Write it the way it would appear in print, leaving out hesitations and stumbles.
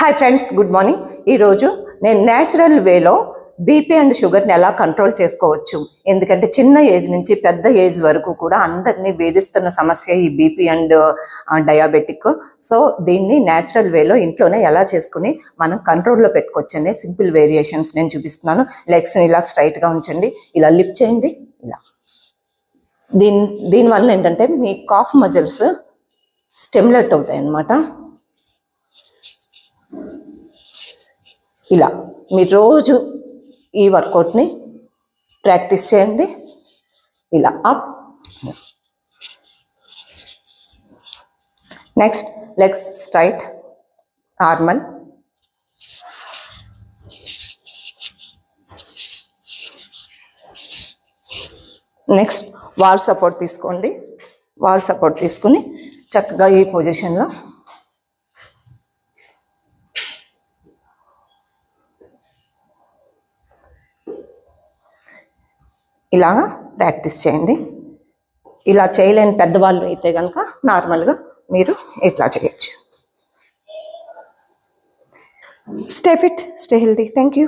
Hi friends, good morning. ఈరోజు నేను natural వేలో బీపీ అండ్ షుగర్ని ఎలా కంట్రోల్ చేసుకోవచ్చు, ఎందుకంటే చిన్న ఏజ్ నుంచి పెద్ద ఏజ్ వరకు కూడా అందరినీ వేధిస్తున్న సమస్య ఈ బీపీ అండ్ డయాబెటిక్. సో దీన్ని న్యాచురల్ వేలో ఇంట్లోనే ఎలా చేసుకుని మనం కంట్రోల్లో పెట్టుకోవచ్చు అనే సింపుల్ వేరియేషన్స్ నేను చూపిస్తున్నాను. లెగ్స్ని ఇలా స్ట్రైట్గా ఉంచండి, ఇలా లిఫ్ట్ చేయండి. ఇలా దీనివల్ల ఏంటంటే మీ కాఫ్ మజిల్స్ స్టిమ్యులేట్ అవుతాయి అన్నమాట. ఇలా మీరు రోజు ఈ వర్కౌట్ని ప్రాక్టీస్ చేయండి. ఇలా up, next legs straight normal, next wall support తీసుకోండి. వాల్ సపోర్ట్ తీసుకుని చక్కగా ఈ పొజిషన్లో ఇలాగా ప్రాక్టీస్ చేయండి. ఇలా చేయలేని పెద్దవాళ్ళు అయితే కనుక నార్మల్గా మీరు ఇట్లా చేయొచ్చు. Stay fit, stay healthy. Thank you.